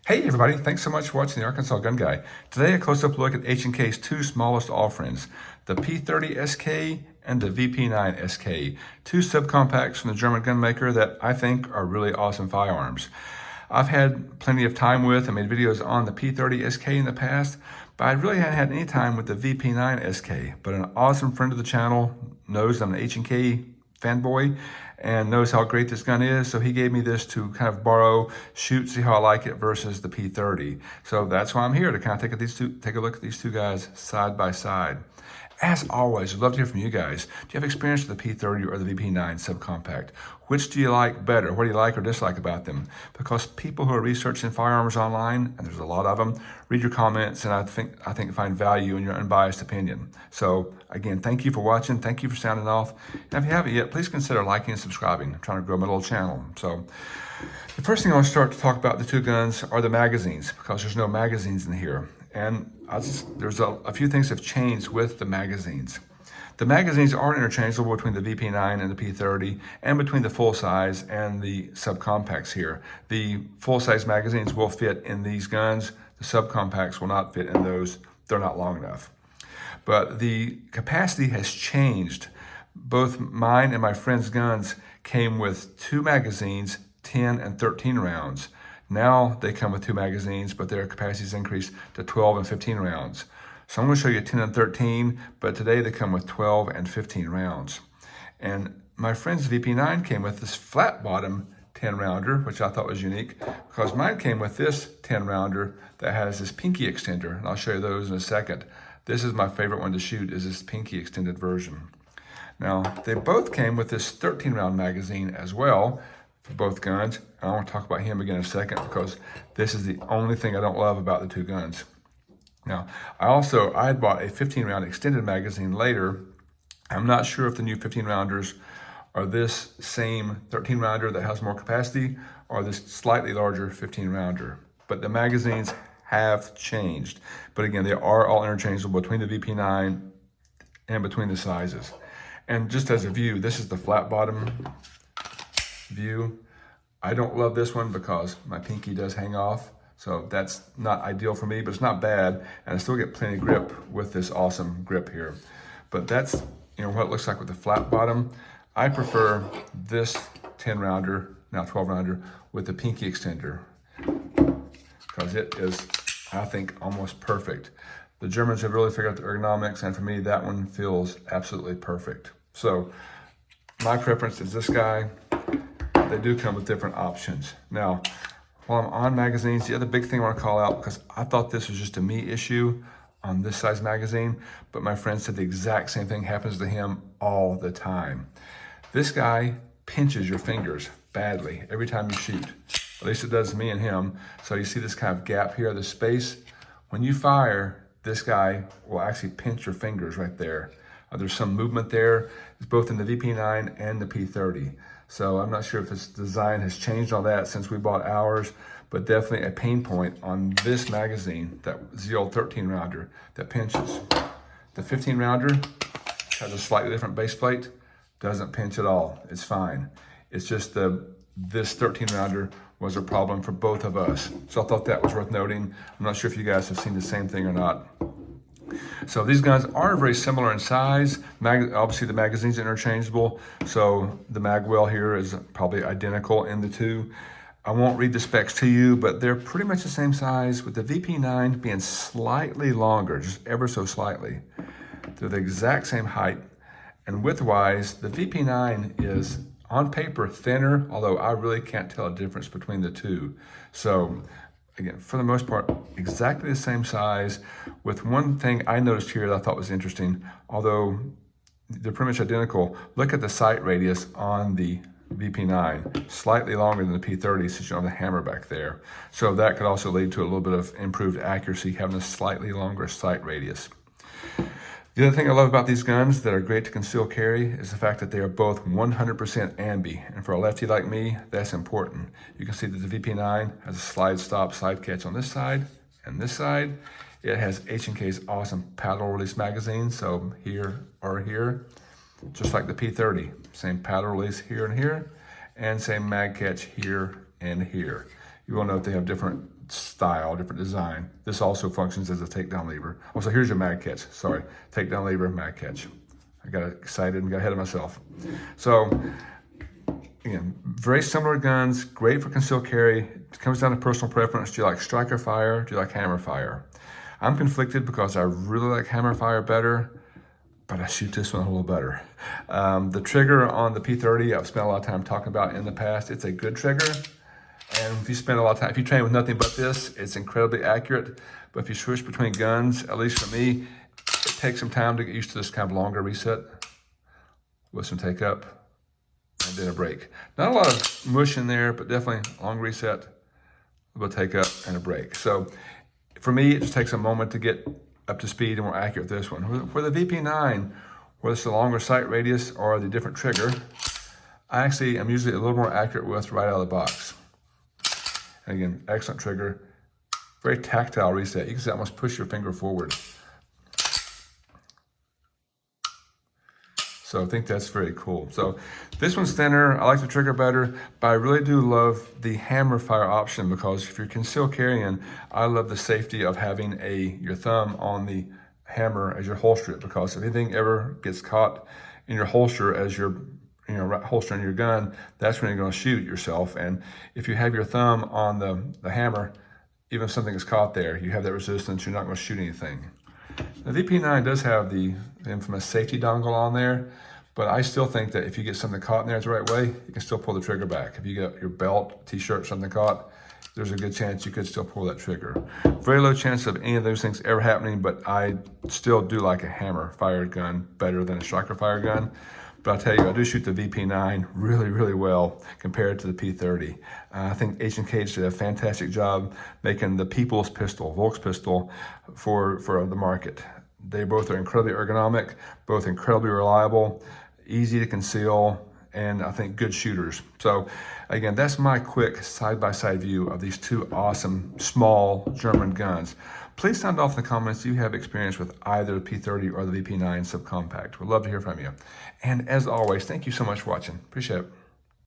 Hey everybody, thanks so much for watching the Arkansas Gun Guy. Today a close-up look at H&K's two smallest offerings, the P30SK and the VP9SK, two subcompacts from the German gun maker that I think are really awesome firearms. I've had plenty of time with and made videos on the P30SK in the past, but I really hadn't had any time with the VP9SK. But an awesome friend of the channel knows I'm an H&K fanboy and knows how great this gun is, so he gave me this to kind of borrow, shoot, see how I like it versus the P30. So that's why I'm here, to kind of take a look at these two guys side by side. As always, I'd love to hear from you guys. Do you have experience with the P30 or the VP9 subcompact? Which do you like better? What do you like or dislike about them? Because people who are researching firearms online, and there's a lot of them, read your comments and I think find value in your unbiased opinion. So again, thank you for watching. Thank you for sounding off. And if you haven't yet, please consider liking and subscribing. I'm trying to grow my little channel. So the first thing I want to start to talk about the two guns are the magazines, because there's no magazines in here. And there's a few things have changed with the magazines. The magazines are interchangeable between the VP9 and the P30 and between the full size and the subcompacts here. The full size magazines will fit in these guns. The subcompacts will not fit in those. They're not long enough. But the capacity has changed. Both mine and my friend's guns came with two magazines, 10 and 13 rounds. Now they come with two magazines, but their capacity is increased to 12 and 15 rounds. So I'm going to show you 10 and 13, but today they come with 12 and 15 rounds. And my friend's VP9 came with this flat bottom 10 rounder, which I thought was unique, because mine came with this 10 rounder that has this pinky extender, and I'll show you those in a second. This is my favorite one to shoot, is this pinky extended version. Now, they both came with this 13 round magazine as well, for both guns. I want to talk about him again in a second, because this is the only thing I don't love about the two guns. Now, I had bought a 15 round extended magazine later. I'm not sure if the new 15 rounders are this same 13 rounder that has more capacity or this slightly larger 15 rounder, but the magazines have changed. But again, they are all interchangeable between the VP9 and between the sizes. And just as a view, this is the flat bottom view. I don't love this one because my pinky does hang off, so that's not ideal for me, but it's not bad, and I still get plenty of grip with this awesome grip here. But that's what it looks like with the flat bottom. I prefer this 10 rounder, now 12 rounder, with the pinky extender, because it is, I think, almost perfect. The Germans have really figured out the ergonomics, and for me, that one feels absolutely perfect. So my preference is this guy. They do come with different options. Now, while I'm on magazines, the other big thing I want to call out, because I thought this was just a me issue on this size magazine, but my friend said the exact same thing happens to him all the time. This guy pinches your fingers badly every time you shoot. At least it does me and him. So you see this kind of gap here, this space. When you fire, this guy will actually pinch your fingers right there. There's some movement there. It's both in the VP9 and the P30. So I'm not sure if its design has changed on that since we bought ours, but definitely a pain point on this magazine, that is the old 13 rounder that pinches. The 15 rounder has a slightly different base plate, doesn't pinch at all. It's fine. It's just this 13 rounder was a problem for both of us. So I thought that was worth noting. I'm not sure if you guys have seen the same thing or not. So these guns are very similar in size. Obviously the magazine's interchangeable, so the mag well here is probably identical in the two. I won't read the specs to you, but they're pretty much the same size, with the VP9 being slightly longer, just ever so slightly. They're the exact same height, and width-wise, the VP9 is on paper thinner, although I really can't tell a difference between the two. So again, for the most part, exactly the same size, with one thing I noticed here that I thought was interesting. Although they're pretty much identical, look at the sight radius on the VP9, slightly longer than the P30 since you don't have the hammer back there. So that could also lead to a little bit of improved accuracy, having a slightly longer sight radius. The other thing I love about these guns that are great to conceal carry is the fact that they are both 100% ambi. And for a lefty like me, that's important. You can see that the VP9 has a slide stop, slide catch on this side and this side. It has H&K's awesome paddle release magazine, so here or here, just like the P30. Same paddle release here and here, and same mag catch here and here. You will note they have different style, different design. This also functions as a takedown lever. Oh, so here's your mag catch. Sorry, takedown lever, mag catch. I got excited and got ahead of myself. So again, very similar guns, great for concealed carry. It comes down to personal preference. Do you like striker fire? Do you like hammer fire? I'm conflicted because I really like hammer fire better, but I shoot this one a little better. The trigger on the P30, I've spent a lot of time talking about in the past. It's a good trigger. And if you spend a lot of time, if you train with nothing but this, it's incredibly accurate. But if you switch between guns, at least for me, it takes some time to get used to this kind of longer reset with some take up and then a break. Not a lot of mush in there, but definitely long reset, a little take up and a break. So for me, it just takes a moment to get up to speed and more accurate with this one. For the VP9, whether it's the longer sight radius or the different trigger, I actually am usually a little more accurate with right out of the box. And again, excellent trigger, very tactile reset. You can almost push your finger forward. So I think that's very cool. So this one's thinner. I like the trigger better, but I really do love the hammer fire option because if you're concealed carrying, I love the safety of having your thumb on the hammer as you holster it, because if anything ever gets caught in your holster as you're holstering your gun, that's when you're going to shoot yourself. And if you have your thumb on the hammer, even if something is caught there, you have that resistance, you're not going to shoot anything. The VP9 does have the infamous safety dongle on there, but I still think that if you get something caught in there the right way, you can still pull the trigger back. If you get your belt, t-shirt, something caught, there's a good chance you could still pull that trigger. Very low chance of any of those things ever happening, but I still do like a hammer fired gun better than a striker fire gun. But I'll tell you, I do shoot the VP9 really, really well compared to the P30. I think H&K did a fantastic job making the people's pistol, Volk's pistol, for the market. They both are incredibly ergonomic, both incredibly reliable, easy to conceal, and I think good shooters. So again, that's my quick side-by-side view of these two awesome small German guns. Please sound off in the comments if you have experience with either the P30 or the VP9 subcompact. We'd love to hear from you. And as always, thank you so much for watching. Appreciate it.